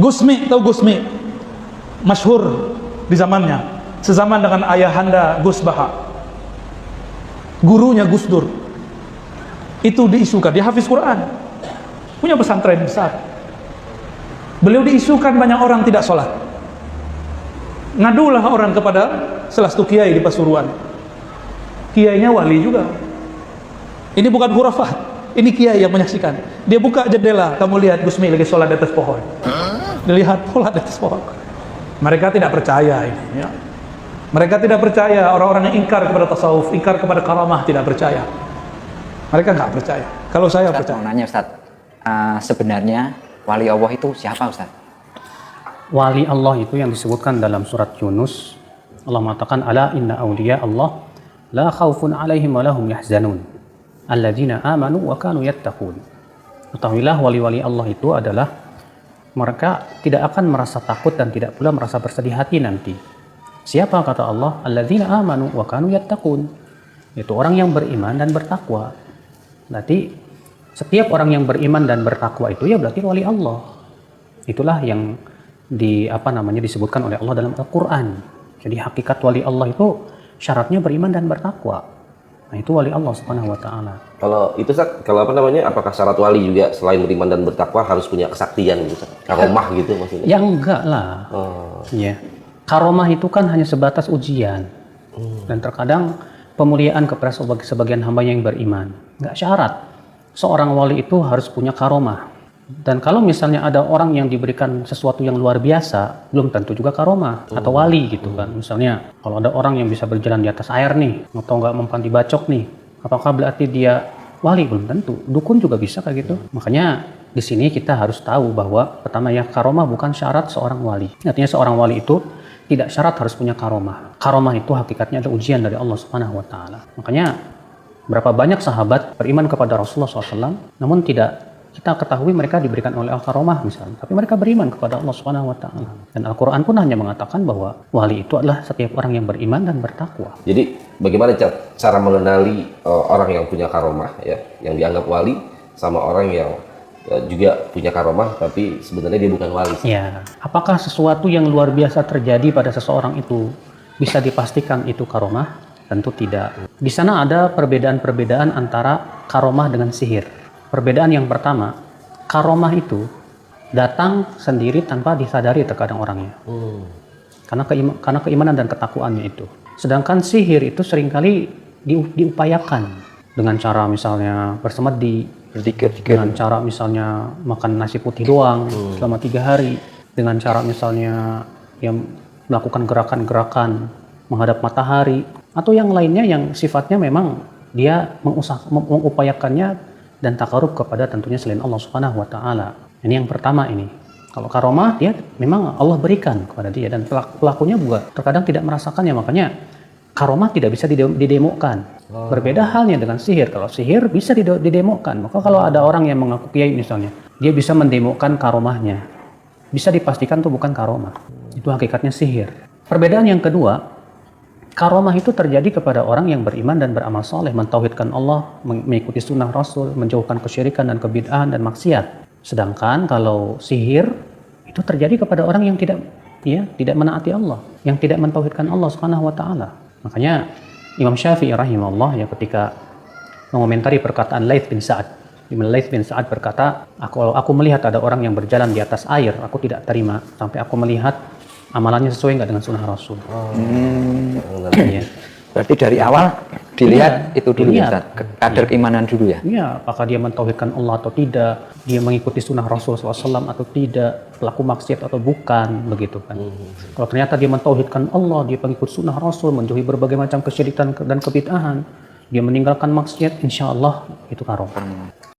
Gusmi, tahu Gusmi? Masyhur di zamannya, sezaman dengan ayahanda Gus Baha, gurunya Gus Dur. Itu diisukan, dia hafiz Quran, punya pesantren besar. Beliau diisukan banyak orang tidak sholat. Ngadulah orang kepada salah satu kiai di Pasuruan. Kiainya wali juga. Ini bukan khurafat, ini kiai yang menyaksikan. Dia buka jendela, kamu lihat Gusmi lagi sholat di atas pohon. Dilihat sholat di atas pohon. Mereka tidak percaya ini, ya. Mereka tidak percaya, orang-orang yang ingkar kepada tasawuf, ingkar kepada karamah, tidak percaya. Mereka nggak percaya. Kalau saya Ustaz, percaya. mau nanya Ustaz, sebenarnya wali Allah itu siapa Ustaz? Wali Allah itu yang disebutkan dalam surat Yunus. Allah mengatakan, ala inna awliya Allah la khawfun alaihim wa lahum yahzanun alladzina amanu wa kanu yattaqun. Ketahuilah wali-wali Allah itu adalah mereka tidak akan merasa takut dan tidak pula merasa bersedih hati nanti. Siapa kata Allah? Alladzina amanu wa kanu yattaqun. Itu orang yang beriman dan bertakwa. Berarti setiap orang yang beriman dan bertakwa itu ya berarti wali Allah. Itulah yang disebutkan oleh Allah dalam Al-Quran. Jadi hakikat wali Allah itu syaratnya beriman dan bertakwa. Nah, itu wali Allah Subhanahu wa taala. Kalau itu apakah syarat wali juga selain beriman dan bertakwa harus punya kesaktian gitu, karomah gitu maksudnya? Ya enggak lah. Ya. Karomah itu kan hanya sebatas ujian. Dan terkadang pemuliaan kepada sebagian hamba yang beriman. Enggak syarat seorang wali itu harus punya karomah. Dan kalau misalnya ada orang yang diberikan sesuatu yang luar biasa, belum tentu juga karomah atau wali gitu kan. Misalnya kalau ada orang yang bisa berjalan di atas air nih, atau nggak mempan dibacok nih, apakah berarti dia wali? Belum tentu. Dukun juga bisa kayak gitu. Makanya di sini kita harus tahu bahwa pertama ya, karomah bukan syarat seorang wali. Artinya seorang wali itu tidak syarat harus punya karomah. Karomah itu hakikatnya adalah ujian dari Allah Subhanahu wa taala. Makanya berapa banyak sahabat beriman kepada Rasulullah SAW, namun tidak kita ketahui mereka diberikan oleh al-karomah misalnya, tapi mereka beriman kepada Allah Subhanahu wa taala. Dan Al-Qur'an pun hanya mengatakan bahwa wali itu adalah setiap orang yang beriman dan bertakwa. Jadi bagaimana cara mengenali orang yang punya karomah ya, yang dianggap wali, sama orang yang juga punya karomah tapi sebenarnya dia bukan wali? Ya, apakah sesuatu yang luar biasa terjadi pada seseorang itu bisa dipastikan itu karomah? Tentu tidak. Di sana ada perbedaan-perbedaan antara karomah dengan sihir. Perbedaan yang pertama, karomah itu datang sendiri tanpa disadari terkadang orangnya. Karena keimanan dan ketakwaannya itu. Sedangkan sihir itu seringkali diupayakan dengan cara misalnya bersemedi, dengan cara misalnya makan nasi putih doang selama 3 hari, dengan cara misalnya yang melakukan gerakan-gerakan menghadap matahari, atau yang lainnya yang sifatnya memang dia mengupayakannya dan takarub kepada tentunya selain Allah Subhanahu wa taala. Ini yang pertama ini. Kalau karomah dia memang Allah berikan kepada dia dan pelakunya juga terkadang tidak merasakannya, makanya karomah tidak bisa didemokan. Berbeda halnya dengan sihir. Kalau sihir bisa didemokan. Maka kalau ada orang yang mengaku kiai misalnya, dia bisa mendemokan karomahnya. Bisa dipastikan itu bukan karomah. Itu hakikatnya sihir. Perbedaan yang kedua, karomah itu terjadi kepada orang yang beriman dan beramal soleh, mentauhidkan Allah, mengikuti sunnah Rasul, menjauhkan kesyirikan dan kebid'ahan dan maksiat. Sedangkan kalau sihir itu terjadi kepada orang yang tidak menaati Allah, yang tidak mentauhidkan Allah Subhanahu wa taala. Makanya Imam Syafi'i rahimahullah ya ketika mengomentari perkataan Laits bin Sa'ad. Laits bin Sa'ad berkata, aku melihat ada orang yang berjalan di atas air, aku tidak terima sampai aku melihat amalannya sesuai nggak dengan sunnah Rasul. Ya. Berarti dari awal dilihat itu dulu ya, kadar keimanan dulu ya. Iya, apakah dia mentauhidkan Allah atau tidak, dia mengikuti sunnah Rasul SAW atau tidak, pelaku maksiat atau bukan, begitu kan. Kalau ternyata dia mentauhidkan Allah, dia pengikut sunnah Rasul, menjauhi berbagai macam kesyirikan dan kebid'ahan, dia meninggalkan maksiat, insya Allah itu karomah.